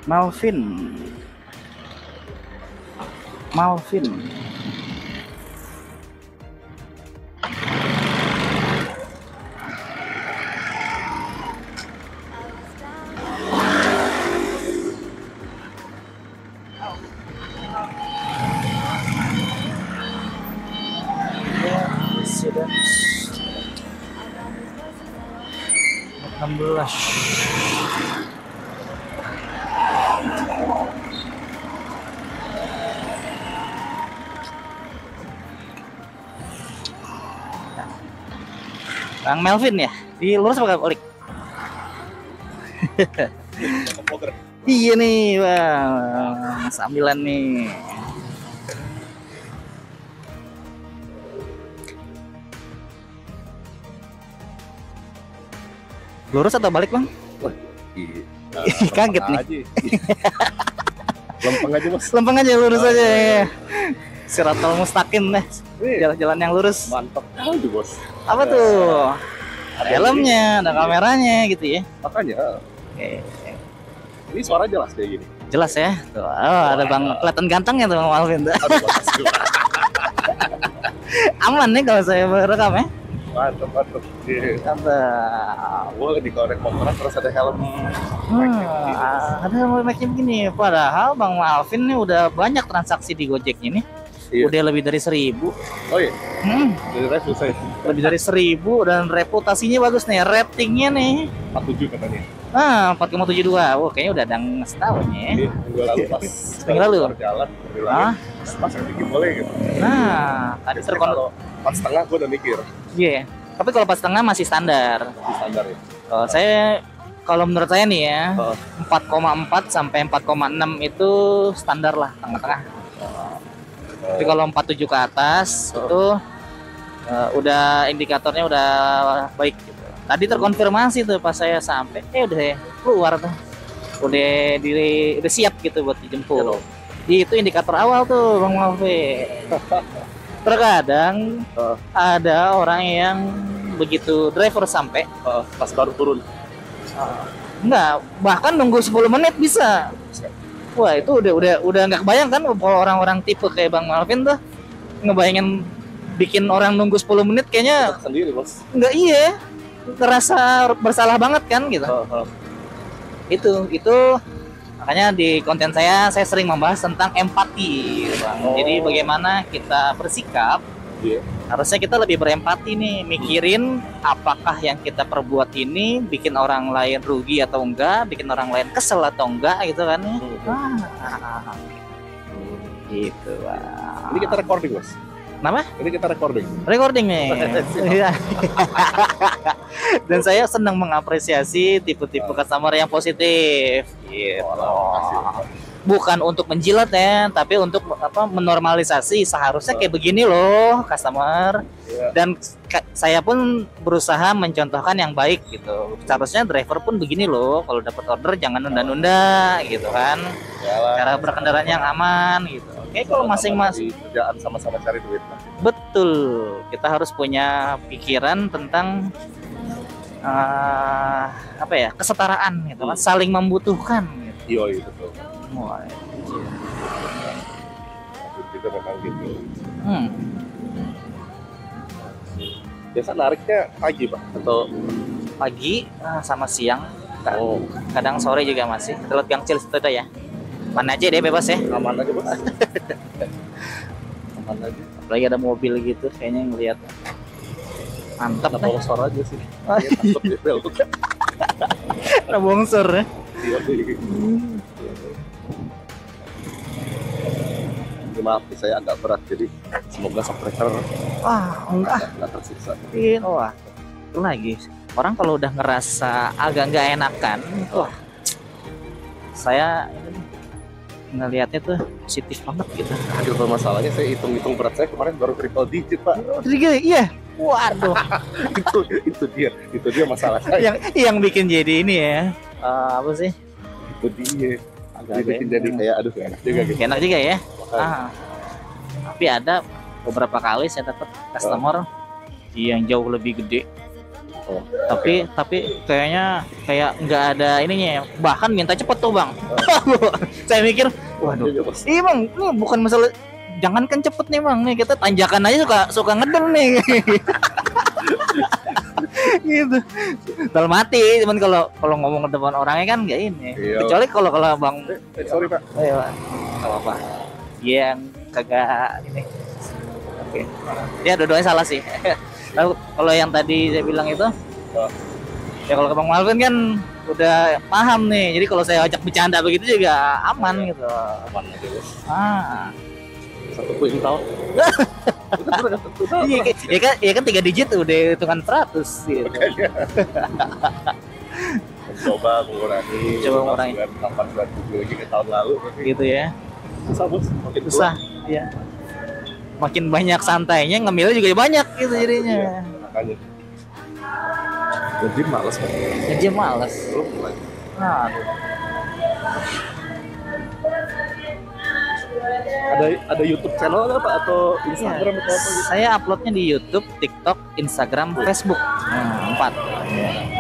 Malvin. Malvin. Residence 16. Bang Melvin ya? Di lurus apa balik? Iya nih, bang. Sambilan nih. Lurus atau balik, bang? Wah, iya. Kaget nih. Lempeng aja bos. Lempeng aja, lurus aja ya. Siratal mustaqim deh. Jalan-jalan yang lurus. Mantap aja bos. Apa tuh? Ada helmnya, ada kameranya gitu ya. Makanya. Oke. Ini suara jelas kayak gini. Jelas ya. Tuh, ada bang kelihatan ganteng ya tuh bang Malvin tuh. Aman nih kalau saya merekam ya. Mantap. Mantap. Boleh dikorek motornya terus ada helm. Ada make-nya begini. Padahal bang Malvin nih udah banyak transaksi di Gojek ini. Iya. Udah lebih dari 1000. Oh iya. Dari review saya. Lebih dari 1000 dan reputasinya bagus nih. Ratingnya nih 47 katanya. 4,72. Wah, kayaknya udah dang setahun ya. Iya, minggu lalu pas. Minggu lalu? Jalan. Pas yang dikit boleh gitu. Nah, tadi Kalau 4,5 gue udah mikir. Iya. Tapi kalau pas tengah masih standar. Di standar ya. Kalau menurut saya nih ya, 4,4 sampai 4,6 itu standar lah, tengah-tengah. Tapi kalau 47 ke atas itu udah indikatornya udah baik gitu. Tadi terkonfirmasi tuh pas saya sampai, udah keluar tuh. Udah siap gitu buat dijemput. Itu indikator awal tuh Bang Malve. Terkadang ada orang yang begitu driver sampai Pas baru turun. enggak, bahkan nunggu 10 menit bisa. Wah, itu udah nggak kebayang kan kalau orang-orang tipe kayak Bang Malvin tuh ngebayangin bikin orang nunggu 10 menit kayaknya Sendiri bos. enggak, iya. Terasa bersalah banget kan gitu. Itu makanya di konten saya sering membahas tentang empati, Bang. Jadi bagaimana kita bersikap. Harusnya kita lebih berempati nih, mikirin apakah yang kita perbuat ini bikin orang lain rugi atau enggak, bikin orang lain kesel atau enggak gitu kan. Gitu, Bang. Ini kita recording bos. Kenapa? Ini kita recording. Recording nih. Dan saya senang mengapresiasi tipe-tipe customer yang positif. Gitu. Bukan untuk menjilat ya, tapi untuk menormalisasi seharusnya kayak begini loh customer. Dan saya pun berusaha mencontohkan yang baik gitu. Seharusnya driver pun begini loh, kalau dapat order jangan nunda-nunda gitu kan. Cara berkendaraan yang aman gitu. Oke, kalau masing-masing kerjaan sama-sama cari duit. Betul, kita harus punya pikiran tentang kesetaraan gitu kan, saling membutuhkan gitu. Iya betul. Kita memang gitu. Biasa nariknya pagi pak atau pagi sama siang, kadang sore juga masih. Telur Gang Cil itu ya. Mana aja deh bebas ya. Aman aja bos. Aman aja. Apalagi ada mobil gitu, kayaknya ngelihat mantap deh. Bongsor aja sih. Takut dia belok. Ada bongsor ya. Maaf saya agak berat jadi semoga subscriber enggak tersiksa. Wah, itu lagi orang kalau udah ngerasa agak nggak enakan, saya ngelihatnya tuh positif banget gitu. Aduh, masalahnya saya hitung berat saya kemarin baru triple digit pak. Iya. Waduh. itu dia masalah saya. Yang bikin jadi ini ya. Apa sih? Itu dia. Bikin jadi kayak aduh enak juga gitu. Enak juga ya. Tapi ada beberapa kali saya dapat customer yang jauh lebih gede. Oh. Tapi kayaknya kayak nggak ada ininya ya. Bahkan minta cepet tuh bang. Saya mikir, waduh, iya bang, ini bukan masalah. Jangankan cepet nih bang, nih kita tanjakan aja suka ngedel nih. Gitu. Dalam hati, cuman kalau ngomong ke depan orangnya kan nggak ini. Iya. Kecuali kalau bang, Sorry pak. ayo, nggak apa-apa. Yang kagak ini. Oke. Ya dua-duanya salah sih. Lalu kalau yang tadi saya bilang itu, ya kalau ke Bang Malvin kan udah paham nih. Jadi kalau saya ajak bercanda begitu juga aman gitu. Aman aja bos. Ah. 1 kuintal. Iya kan 3 digit udah hitungan 100 gitu. Coba mengurangi. Coba mengurangi. 8 bulan 7 lagi ke tahun lalu. Gitu ya. Susah bos. Makin Susah. Iya. Makin banyak santainya, ngemilnya juga banyak gitu jadinya. Iya, makanya. Jadi males kan. Jadi males. Belum mulai. Nah, Ada YouTube channel apa atau Instagram atau apa gitu? saya uploadnya di YouTube, TikTok, Instagram, Facebook. 4.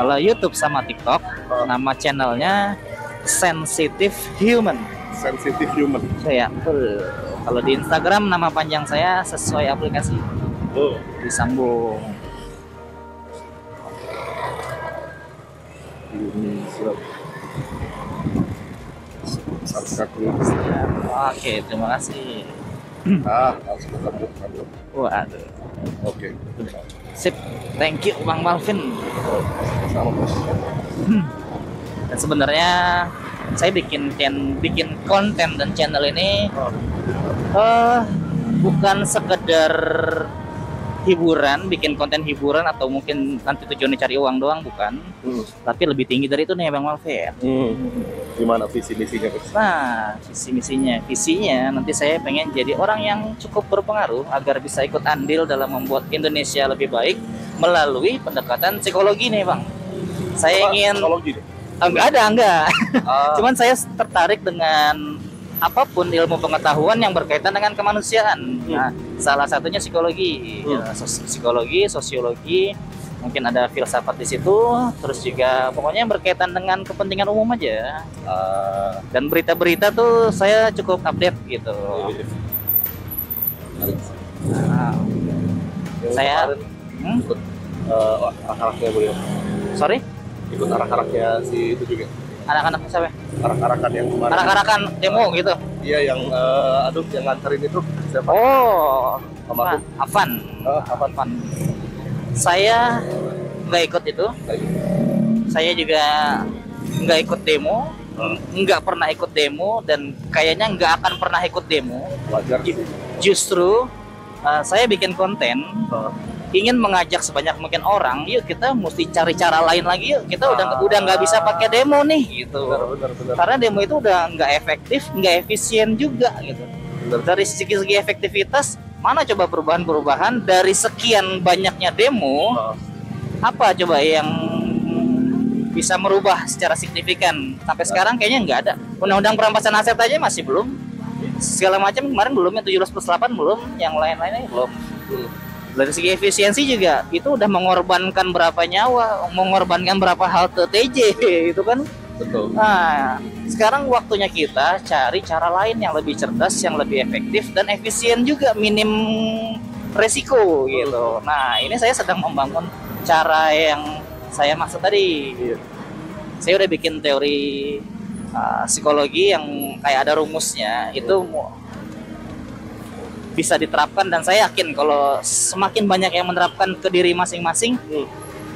Kalau YouTube sama TikTok, nama channelnya Sensitive Human. Sensitive Human. Saya betul. Kalau di Instagram nama panjang saya sesuai aplikasi. Oh. Disambung. Ini surat. Oke, terima kasih. Harus ketemu. Waduh. Oke. Sip. Thank you Bang Malvin. Sama bos. Dan sebenarnya saya bikin konten dan channel ini bukan sekedar hiburan, bikin konten hiburan atau mungkin nanti tujuannya cari uang doang, bukan. Tapi lebih tinggi dari itu nih Bang Malvin. Gimana visi misinya bos? Nah, visinya nanti saya pengen jadi orang yang cukup berpengaruh agar bisa ikut andil dalam membuat Indonesia lebih baik melalui pendekatan psikologi nih Bang. Saya ingin psikologi. enggak. Cuman saya tertarik dengan apapun ilmu pengetahuan yang berkaitan dengan kemanusiaan. Nah, salah satunya psikologi, psikologi, sosiologi, mungkin ada filsafat di situ, terus juga pokoknya yang berkaitan dengan kepentingan umum aja. Dan berita-berita tuh saya cukup update gitu. Nah, saya ikut arak-araknya beliau. Sorry? Ikut arak-araknya si itu juga. Anak-anak siapa? Arak-arakan yang kemarin. Arak-arakan demo gitu. Iya yang yang nganterin itu siapa? Oh, Sama Afan. Afan. Saya nggak ikut itu. Saya juga nggak ikut demo. Nggak pernah ikut demo dan kayaknya nggak akan pernah ikut demo. Wajar. Justru saya bikin konten. Ingin mengajak sebanyak mungkin orang, yuk kita mesti cari cara lain lagi, yuk kita udah nggak bisa pakai demo nih gitu. Benar. Karena demo itu udah nggak efektif, nggak efisien juga gitu. Dari segi efektivitas, mana coba perubahan-perubahan dari sekian banyaknya demo, apa coba yang bisa merubah secara signifikan? Sampai sekarang kayaknya nggak ada. Undang-undang perampasan aset aja masih belum. Segala macam kemarin belum, yang 17+8 belum, yang lain-lainnya belum. Dari segi efisiensi juga itu udah mengorbankan berapa nyawa, mengorbankan berapa halte TJ itu kan. Betul. Nah, sekarang waktunya kita cari cara lain yang lebih cerdas, yang lebih efektif dan efisien juga, minim resiko gitu. Nah, ini saya sedang membangun cara yang saya maksud tadi. Saya udah bikin teori psikologi yang kayak ada rumusnya, itu bisa diterapkan dan saya yakin kalau semakin banyak yang menerapkan ke diri masing-masing,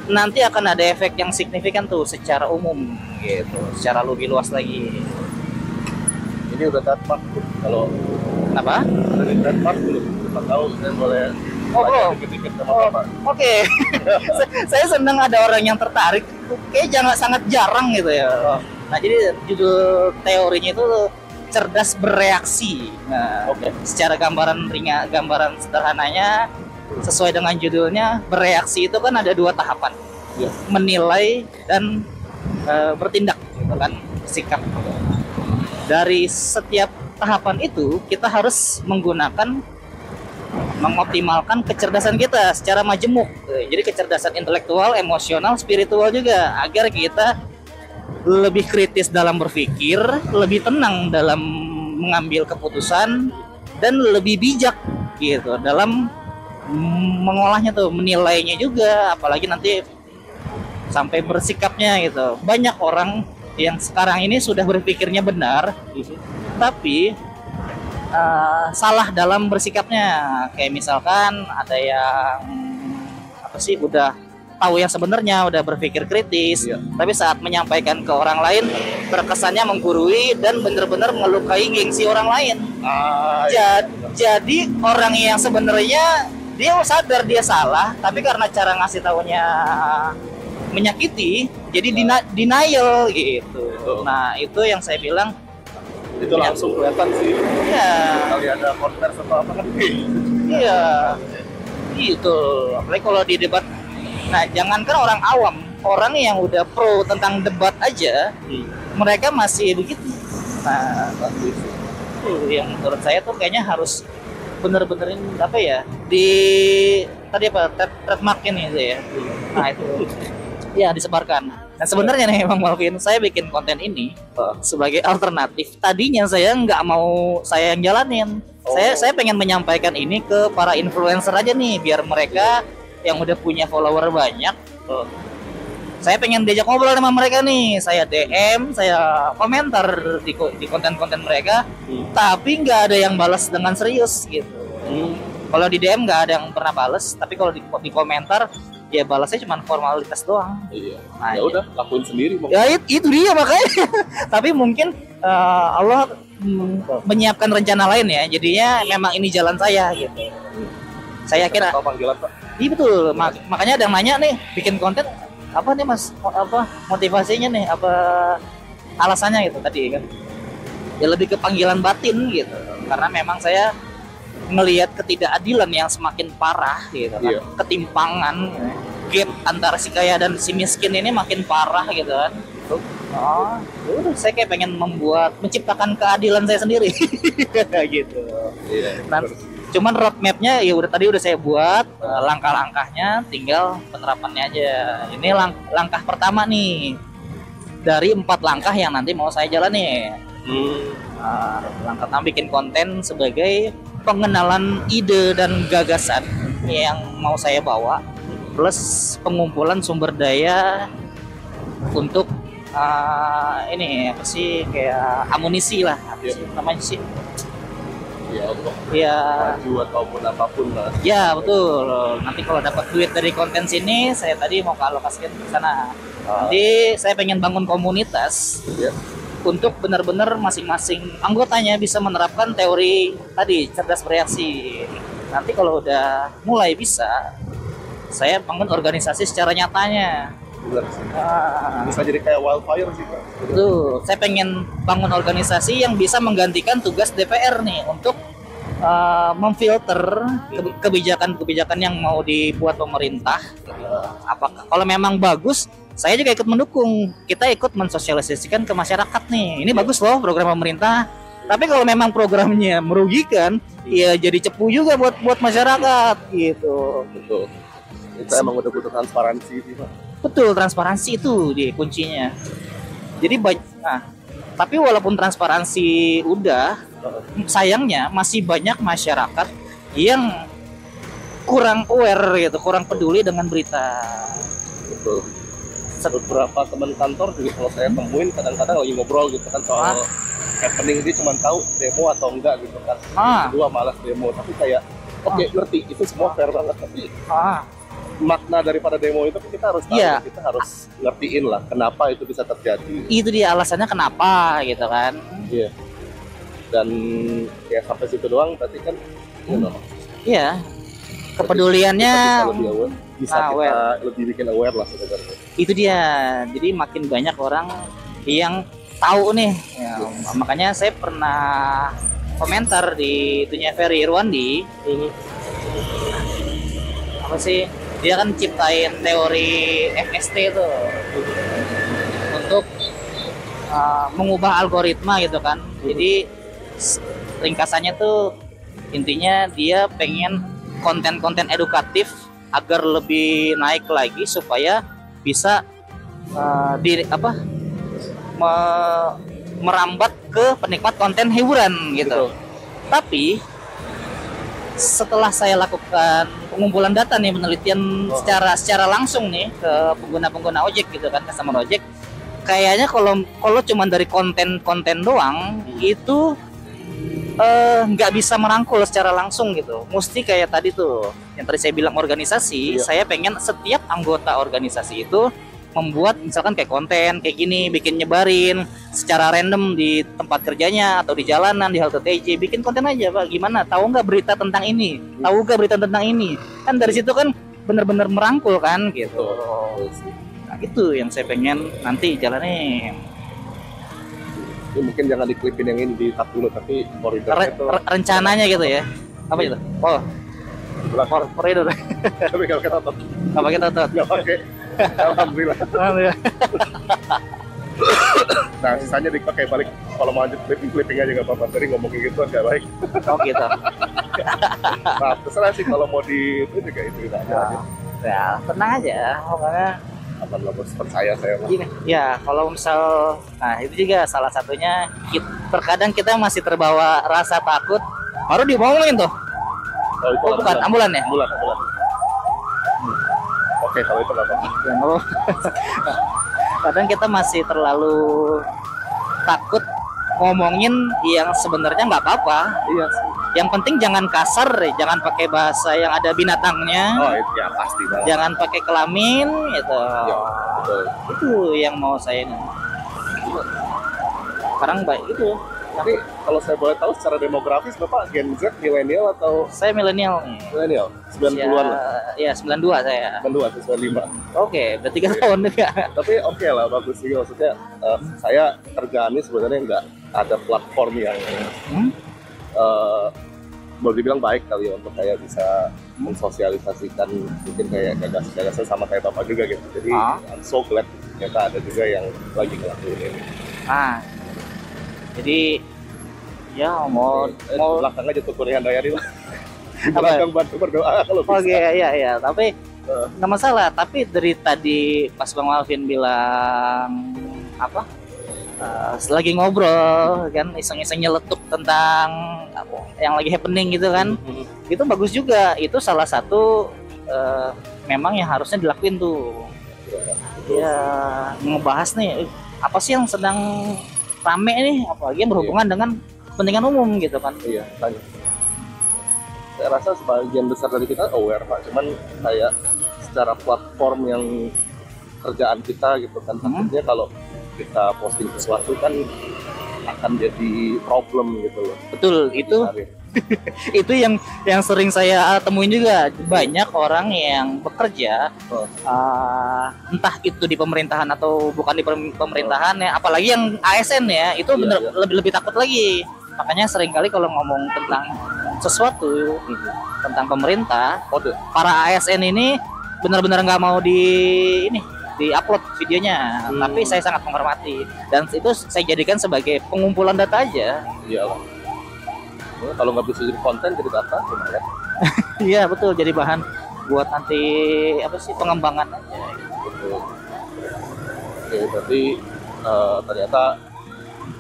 nanti akan ada efek yang signifikan tuh secara umum gitu, secara lebih luas lagi. Ini udah Denmark kalau apa? Ada di Denmark belum? Kita tahu saya boleh. Dikit-dikit sama Bapak. Oke. Saya senang ada orang yang tertarik. Kayak sangat jarang gitu ya. Nah, jadi judul teorinya itu cerdas bereaksi. Nah, secara gambaran sederhananya sesuai dengan judulnya, bereaksi itu kan ada 2 tahapan. Menilai dan bertindak gitu kan, sikap. Dari setiap tahapan itu kita harus menggunakan mengoptimalkan kecerdasan kita secara majemuk. Jadi kecerdasan intelektual, emosional, spiritual juga, agar kita lebih kritis dalam berpikir, lebih tenang dalam mengambil keputusan, dan lebih bijak gitu dalam mengolahnya tuh, menilainya juga, apalagi nanti sampai bersikapnya gitu. Banyak orang yang sekarang ini sudah berpikirnya benar, tapi salah dalam bersikapnya. Kayak misalkan ada yang apa sih, udah tahu yang sebenarnya, udah berpikir kritis, tapi saat menyampaikan ke orang lain terkesannya menggurui dan benar-benar melukai gengsi orang lain. Jadi orang yang sebenarnya dia sadar dia salah, tapi karena cara ngasih taunya menyakiti, jadi denial gitu. Nah, itu yang saya bilang itu langsung kelihatan sih. Iya. Kali ada konter atau apa kan? Iya. Gitu. Apalagi kalau di debat. Nah, jangankan orang awam, orang yang udah pro tentang debat aja, mereka masih begitu. Nah, itu yang menurut saya tuh kayaknya harus bener-benerin apa ya, di tadi apa, trademarknya nih itu ya. Nah, itu ya disebarkan. Nah, sebenarnya nih Bang Malvin, saya bikin konten ini sebagai alternatif. Tadinya saya nggak mau saya yang jalanin. Saya pengen menyampaikan ini ke para influencer aja nih, biar mereka yang udah punya follower banyak. Saya pengen diajak ngobrol sama mereka nih. Saya DM, saya komentar di konten-konten mereka, tapi nggak ada yang balas dengan serius gitu. Kalau di DM nggak ada yang pernah balas, tapi kalau di komentar ya balasnya cuma formalitas doang. Iya. Nah, ya udah, lakuin sendiri. Ya itu dia makanya. Tapi mungkin Allah menyiapkan rencana lain ya. Jadinya memang ini jalan saya gitu. Saya kira. Panggilan, Pak. Iya betul. Makanya ada yang nanya nih, bikin konten apa nih Mas? Apa motivasinya nih? Apa alasannya gitu tadi kan? Ya lebih ke panggilan batin gitu. Karena memang saya ngelihat ketidakadilan yang semakin parah gitu kan. Ketimpangan, gap antara si kaya dan si miskin ini makin parah gitu kan. Udah saya kayak pengen menciptakan keadilan saya sendiri. Gitu. Nah, cuman roadmapnya ya udah saya buat, langkah-langkahnya tinggal penerapannya aja. Ini langkah pertama nih dari 4 langkah yang nanti mau saya jalani. Langkah pertama bikin konten sebagai pengenalan ide dan gagasan yang mau saya bawa, plus pengumpulan sumber daya untuk ini apa sih, kayak amunisi lah, apa sih namanya sih? Ya, untuk maju ataupun apapun lah. Ya betul. Nanti kalau dapat duit dari konten sini, saya tadi mau alokasikan ke sana. Nanti saya pengen bangun komunitas. Untuk benar-benar masing-masing anggotanya bisa menerapkan teori tadi, cerdas bereaksi. Nanti kalau udah mulai bisa, saya bangun organisasi secara nyatanya. Bisa jadi kayak wildfire sih, Pak. Tuh, saya pengen bangun organisasi yang bisa menggantikan tugas DPR nih untuk memfilter kebijakan-kebijakan yang mau dibuat pemerintah. Apakah kalau memang bagus, saya juga ikut mendukung. Kita ikut mensosialisasikan ke masyarakat nih. Ini bagus loh program pemerintah. Tapi kalau memang programnya merugikan, ya jadi cepu juga buat masyarakat gitu. Betul. Kita emang udah butuh transparansi sih, Pak. Betul, transparansi itu dia kuncinya. Jadi tapi walaupun transparansi udah, sayangnya masih banyak masyarakat yang kurang aware gitu, kurang peduli dengan berita. Betul. Beberapa teman kantor juga kalau saya temuin kadang-kadang lagi ngobrol gitu kan soal happening, dia cuma tahu demo atau enggak gitu kan. Kedua malas demo, tapi kayak ngerti itu semua fair banget, tapi makna daripada demo itu kita harus tahu, kita harus ngertiin lah kenapa itu bisa terjadi. Itu dia alasannya kenapa gitu kan. Iya. Dan ya sampai situ doang berarti kan iya. Kepeduliannya bisa kita lebih bikin aware lah sebenarnya. Itu dia. Jadi makin banyak orang yang tahu nih. Ya, makanya saya pernah komentar di itunya Ferry Irwandi. Apa sih? Dia kan ciptain teori FST itu untuk mengubah algoritma gitu kan. Jadi ringkasannya tuh intinya dia pengen konten-konten edukatif agar lebih naik lagi supaya bisa merambat ke penikmat konten hiburan gitu. Betul. Tapi setelah saya lakukan pengumpulan data nih, penelitian secara langsung nih ke pengguna-pengguna ojek gitu kan, customer ojek, kayaknya kalau cuma dari konten doang itu nggak bisa merangkul secara langsung gitu. Mesti kayak tadi tuh yang tadi saya bilang organisasi, saya pengen setiap anggota organisasi itu membuat misalkan kayak konten kayak gini, bikin nyebarin secara random di tempat kerjanya atau di jalanan, di halte TJ, bikin konten aja Pak. Gimana? Tahu nggak berita tentang ini? Tahu nggak berita tentang ini? Kan dari situ kan benar-benar merangkul kan gitu. Nah, itu yang saya pengen nanti jalanin. Ini mungkin jangan diklipin yang ini di tap dulu, tapi koridornya itu rencananya gitu ya. Apa itu? Oh, koridor. tapi kalau kita tutup, nggak pakai tutup. nggak pakai. Alhamdulillah. Nah, sisanya dipakai balik. Kalau mau lanjut clipping aja nggak apa-apa. Tadi ngomong kayak gitu nggak baik. Oh gitu. Nah, terserah sih kalau mau di itu juga itu aja. Ya, tenang aja. Pokoknya apa lo percaya saya mah. Gini, ya kalau misal, nah itu juga salah satunya. Terkadang kita masih terbawa rasa takut. Baru diomongin tuh. Oh, itu bukan ambulan ya? Ambulan. Oke, kalau itu nggak apa-apa. Kadang kita masih terlalu takut ngomongin yang sebenarnya nggak apa-apa. Iya sih. Yang penting jangan kasar, jangan pakai bahasa yang ada binatangnya. Oh, itu ya pasti banget. Jangan pakai kelamin gitu. Ya, betul. Itu yang mau saya ini. Sekarang baik itu. Tapi kalau saya boleh tahu secara demografis Bapak Gen Z, milenial atau saya milenial. milenial? 90-an lah. Ya, 92 saya. 92 95. Oke, berarti 3 tahun juga. Tapi oke lah, bagus juga. Maksudnya saya kerjaannya sebenarnya nggak ada platform yang boleh dibilang baik kali ya untuk kayak bisa mensosialisasikan mungkin kayak gagasan sama kayak Bapak juga gitu. Jadi I'm so glad ternyata ada juga yang lagi ngelakuin ini. Jadi ya mau belakang aja tuh Kurian Dayani lah. Di belakang bantu berdoa kalau bisa. Oke, iya, tapi nggak masalah. Tapi dari tadi pas Bang Alvin bilang apa? Lagi ngobrol kan, iseng-iseng nyeletuk tentang yang lagi happening gitu kan. Itu bagus juga. Itu salah satu memang yang harusnya dilakuin tuh. Ya, ngebahas nih apa sih yang sedang rame nih, apalagi yang berhubungan dengan kepentingan umum gitu kan. Iya, tanya. Saya rasa sebagian besar dari kita aware Pak, cuman kayak secara platform yang kerjaan kita gitu kan, takutnya kalau kita posting sesuatu kan akan jadi problem gitu loh. Betul, itu itu yang sering saya temuin juga. Banyak orang yang bekerja entah itu di pemerintahan atau bukan di pemerintahan ya, apalagi yang ASN ya, itu bener lebih takut lagi. Makanya seringkali kalau ngomong tentang sesuatu tentang pemerintah, para ASN ini benar-benar nggak mau di-upload videonya. Tapi saya sangat menghormati dan itu saya jadikan sebagai pengumpulan data aja. Iyalah. Kalau nggak bisa jadi konten, jadi data gimana? Iya betul, jadi bahan buat nanti pengembangan aja. Betul. Oke, berarti ternyata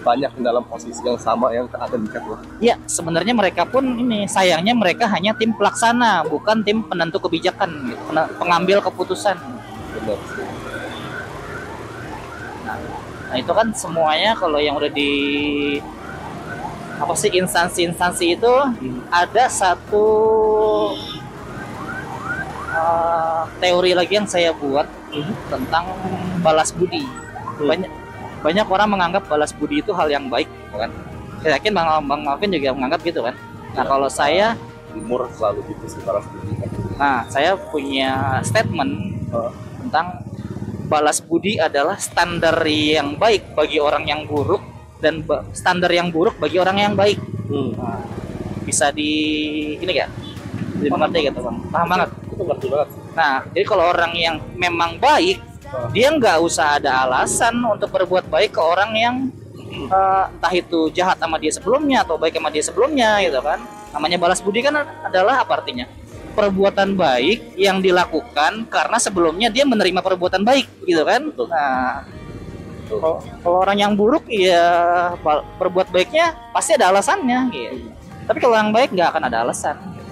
banyak di dalam posisi yang sama yang ada di loh. Iya, sebenarnya mereka pun sayangnya mereka hanya tim pelaksana, bukan tim penentu kebijakan, pengambil keputusan. Benar. Nah itu kan semuanya kalau yang udah di instansi-instansi itu ada satu teori lagi yang saya buat tentang balas budi. Banyak orang menganggap balas budi itu hal yang baik, kan? Saya yakin Bang Alvin juga menganggap gitu kan. Nah kalau saya timur selalu gitu sih balas budi. Nah saya punya statement tentang balas budi adalah standar yang baik bagi orang yang buruk dan standar yang buruk bagi orang yang baik. Nah, bisa dimengerti gitu Bang. Paham banget. Itu ngerti banget. Nah, jadi kalau orang yang memang baik, dia nggak usah ada alasan untuk berbuat baik ke orang yang entah itu jahat sama dia sebelumnya atau baik sama dia sebelumnya gitu kan. Namanya balas budi kan adalah apa artinya? perbuatan baik yang dilakukan karena sebelumnya dia menerima perbuatan baik gitu kan. Betul. Nah, Betul. kalau orang yang buruk ya berbuat baiknya pasti ada alasannya gitu. Tapi kalau yang baik nggak akan ada alasan gitu.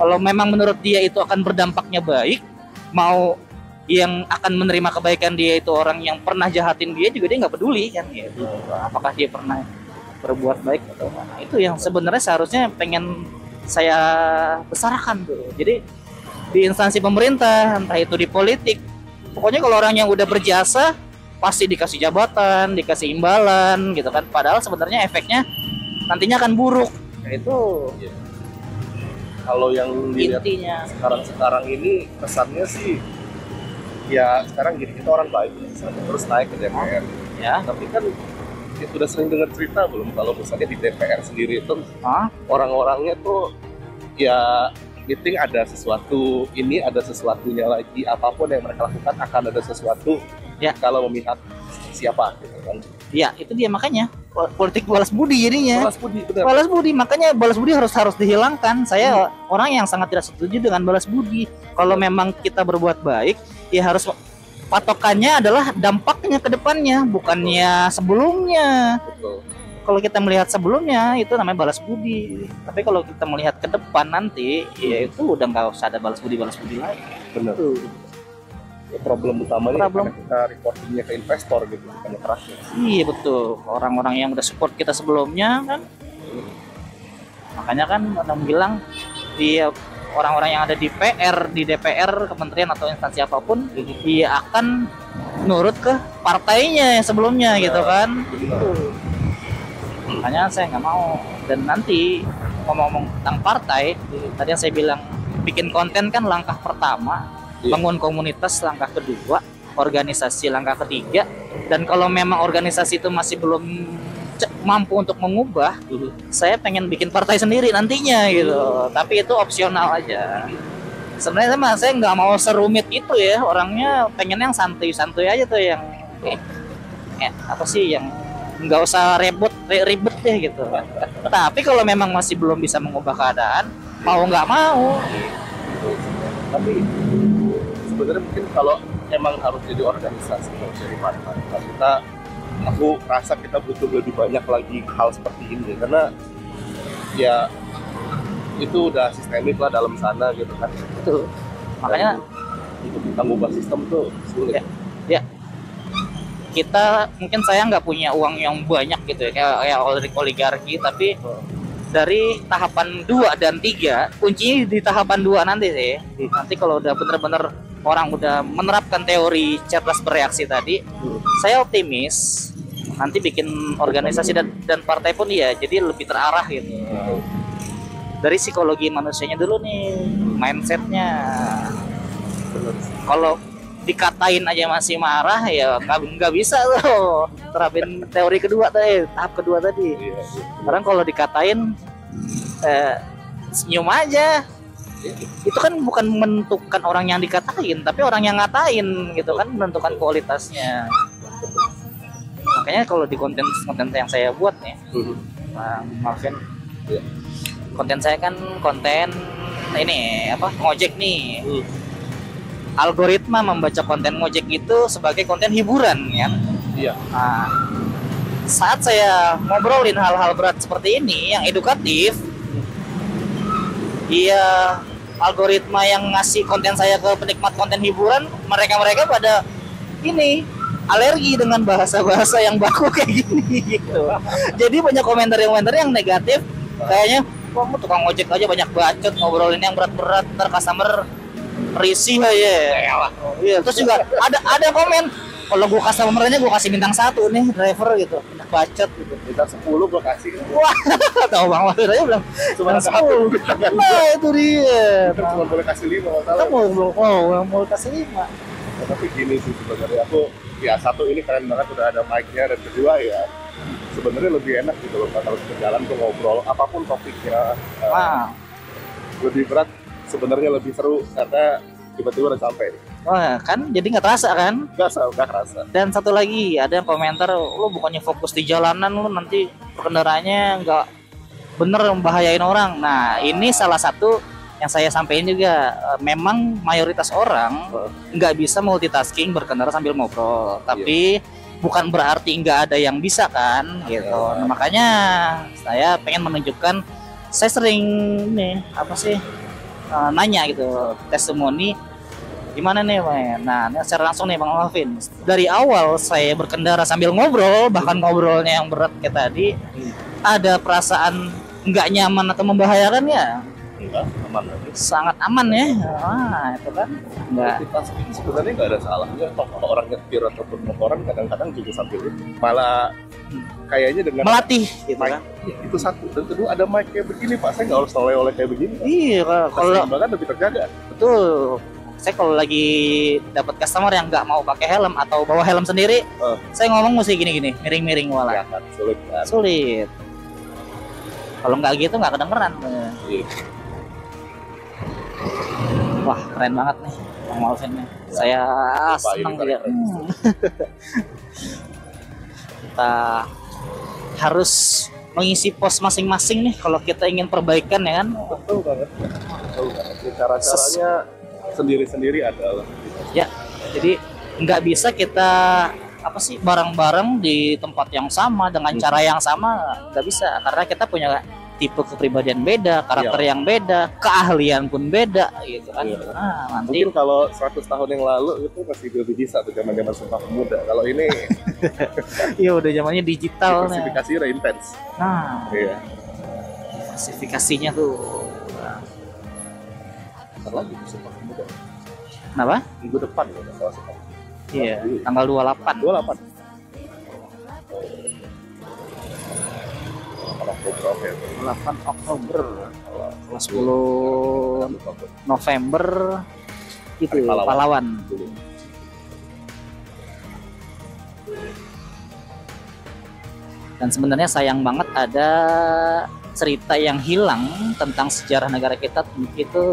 Kalau memang menurut dia itu akan berdampaknya baik, mau yang akan menerima kebaikan dia itu orang yang pernah jahatin dia juga dia nggak peduli kan gitu. Apakah dia pernah berbuat baik atau enggak. Nah, itu yang sebenarnya seharusnya pengen saya besarkan tuh. Jadi di instansi pemerintah, entah itu di politik, pokoknya kalau orang yang udah berjasa pasti dikasih jabatan, dikasih imbalan gitu kan. Padahal sebenarnya efeknya nantinya akan buruk. Nah, itu Kalau yang dilihat intinya. sekarang ini kesannya sih ya sekarang gini, kita orang baik misalnya, terus naik ke DPR Ya. tapi kan ya sudah sering dengar cerita belum kalau misalnya di DPR sendiri itu Hah? orang-orangnya tuh ya meeting ada sesuatu ini, ada sesuatunya lagi, apapun yang mereka lakukan akan ada sesuatu Ya. kalau memihak siapa gitu kan. Ya, itu dia makanya politik balas budi jadinya. Balas budi, benar. Balas budi, makanya balas budi harus dihilangkan. Saya orang yang sangat tidak setuju dengan balas budi. Kalau memang kita berbuat baik, ya harus patokannya adalah dampaknya ke depannya, bukannya sebelumnya. Betul. Kalau kita melihat sebelumnya itu namanya balas budi. Tapi kalau kita melihat ke depan nanti, ya itu udah nggak usah ada balas budi lagi. Benar. Tuh. Ya, problem utamanya Problem. karena kita reportingnya ke investor gitu, bukannya ke rakyat. Iya betul. Orang-orang yang udah support kita sebelumnya kan, makanya kan orang bilang dia orang-orang yang ada di PR, di DPR, kementerian atau instansi apapun, dia akan nurut ke partainya yang sebelumnya gitu kan. Gitu. Makanya saya nggak mau. Dan nanti ngomong-ngomong tentang partai, tadi yang saya bilang bikin konten kan langkah pertama, bangun komunitas langkah kedua, organisasi langkah ketiga. Dan kalau memang organisasi itu masih belum mampu untuk mengubah, saya pengen bikin partai sendiri nantinya gitu. Tapi itu opsional aja. Sebenarnya saya nggak mau serumit itu ya, orangnya pengen yang santuy-santuy aja tuh, yang apa sih, yang nggak usah ribet deh gitu. Tapi kalau memang masih belum bisa mengubah keadaan, mau nggak mau. Tapi sebenarnya mungkin kalau emang harus jadi organisasi, harus jadi partai, aku rasa kita butuh lebih banyak lagi hal seperti ini, karena ya itu udah sistemik lah dalam sana gitu kan. Betul. Makanya untuk kita mengubah sistem tuh sulit. ya kita mungkin saya nggak punya uang yang banyak gitu ya, kayak oligarki, tapi dari tahapan 2 dan 3, kuncinya di tahapan 2 nanti sih. Nanti kalau udah bener-bener orang udah menerapkan teori cerdas bereaksi tadi, saya optimis nanti bikin organisasi dan partai pun ya jadi lebih terarah gitu. Dari psikologi manusianya dulu nih, mindsetnya. Kalau dikatain aja masih marah ya nggak bisa tuh terapin teori kedua tadi, tahap kedua tadi. Sekarang kalau dikatain senyum aja. Itu kan bukan menentukan orang yang dikatain, tapi orang yang ngatain gitu kan menentukan kualitasnya. Makanya kalau di konten yang saya buat nih, maafin, konten saya kan konten ini apa, ngojek nih. Algoritma membaca konten ngojek itu sebagai konten hiburan ya. Iya. Nah, saat saya ngobrolin hal-hal berat seperti ini yang edukatif, iya, algoritma yang ngasih konten saya ke penikmat konten hiburan, mereka pada ini alergi dengan bahasa-bahasa yang baku kayak gini gitu. Jadi banyak komentar yang negatif, kayaknya kamu tukang ojek aja banyak bacot, ngobrolin yang berat-berat, ntar customer risih aja. Iya, terus juga ada komen, kalau gua customernya gua kasih bintang 1 nih, driver gitu, udah bacot gitu. Bintang 10 gua kasih. Wah, tahu Bang Mahfud aja bilang Cuma bintang 1. 10. Nah, itu dia. Kita cuma boleh kasih 5 Kita mau kasih 5. Ya, tapi gini sih sebenarnya, aku ya satu ini keren banget udah ada mic-nya, dan kedua ya sebenarnya lebih enak gitu loh kalau berjalan tuh ngobrol apapun topiknya. Lebih berat sebenarnya lebih seru karena tiba-tiba udah sampai. Wah, kan jadi nggak terasa kan? Nggak kerasa. Dan satu lagi ada yang komentar, lu bukannya fokus di jalanan, lu nanti kendaraannya nggak bener membahayain orang. Nah, ini salah satu yang saya sampaikan juga memang mayoritas orang nggak bisa multitasking berkendara sambil ngobrol, tapi bukan berarti nggak ada yang bisa kan gitu. Nah, makanya saya pengen menunjukkan, saya sering nih apa sih nanya gitu testimoni gimana nih Pak. Nah ini secara langsung nih Bang Malvin, dari awal saya berkendara sambil ngobrol, bahkan ngobrolnya yang berat kayak tadi, ada perasaan nggak nyaman atau membahayakan ya? Enggak, aman aja. Sangat aman ya. Itu kan nggak. Multitasking sebenarnya nggak ada salahnya. Kalau orang nyetir ataupun motoran kadang-kadang juga sambil itu. Malah kayaknya dengan Melatih gitu mic, kan. itu satu. Dan kedua ada mic kayak begini Pak, saya nggak harus oleh-oleh kayak begini. Iya, kalau bahkan lebih terjaga. betul. Saya kalau lagi dapat customer yang nggak mau pakai helm atau bawa helm sendiri, saya ngomong mesti gini-gini, miring-miring malah. Ya kan, sulit kan. Sulit. Kalau nggak gitu nggak kedengeran. Iya. Wah, keren banget nih Bang Malvin nih. Saya senang juga. Kita harus mengisi pos masing-masing nih kalau kita ingin perbaikan ya kan. Betul banget. Betul banget. Cara-caranya sendiri-sendiri adalah. Ya, jadi nggak bisa kita apa sih bareng-bareng di tempat yang sama dengan cara yang sama, nggak bisa karena kita punya tipe kepribadian beda, karakter yang beda, keahlian pun beda gitu kan. Nanti mungkin kalau 100 tahun yang lalu itu masih lebih bisa tuh zaman-zaman Sumpah Pemuda. Kalau ini iya udah zamannya digital nih. klasifikasi udah intens. Nah, Iya. klasifikasinya tuh. Bentar lagi Sumpah Pemuda. Kenapa? Minggu depan ya kalau Sumpah. Iya, tanggal 28. 28. Oktober. 8 Oktober. 10 November itu Pahlawan. Dan sebenarnya sayang banget ada cerita yang hilang tentang sejarah negara kita, itu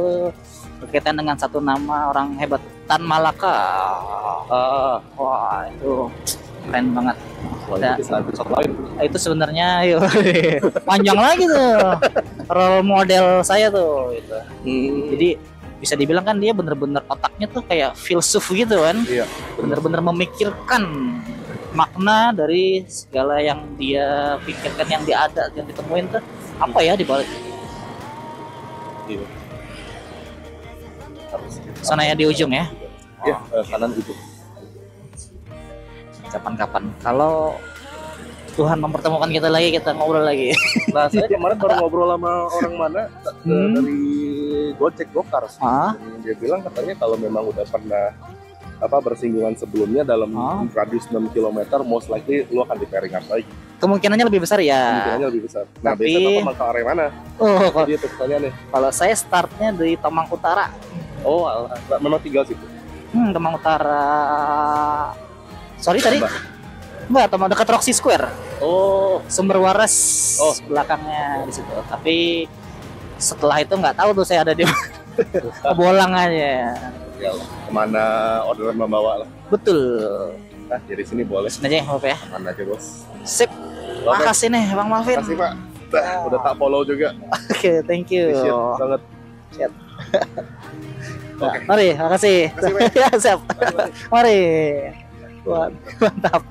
berkaitan dengan satu nama orang hebat, Tan Malaka. Wah itu keren banget. Itu sebenarnya panjang lagi tuh role model saya tuh gitu. Jadi bisa dibilang kan dia bener-bener otaknya tuh kayak filsuf gitu kan. Iya, bener-bener memikirkan makna dari segala yang dia pikirkan, yang yang ditemuin tuh apa ya di balik. Iya. Sonanya di ujung ya. Iya, kanan itu. Kapan-kapan kalau Tuhan mempertemukan kita lagi, kita ngobrol lagi. Nah, saya kemarin baru ngobrol sama orang mana dari Gojek Gokar. Dia bilang katanya kalau memang udah pernah bersinggungan sebelumnya dalam radius 6 km, most likely lu akan di pairing up lagi. Kemungkinannya lebih besar ya. Kemungkinannya lebih besar. Nah, tapi biasanya Tomang ke area mana? Kalau dia tuh nih. Kalau saya startnya dari Tomang Utara. Oh, memang tinggal situ. Tomang Utara. Sorry tadi. Enggak, Tomang dekat Roxy Square. Oh, Sumber Waras belakangnya di situ. Tapi setelah itu nggak tahu tuh saya ada di Bolang aja. Ya, kemana orderan membawa lah. Betul. Nah, jadi sini boleh. Sini aja Maaf ya. Mana aja bos. Sip. Makasih nih Bang Malvin. Makasih Pak. Udah tak follow juga. Oke, thank you. Appreciate banget. Siap. Mari, makasih. Ya, siap. Mari. Mantap.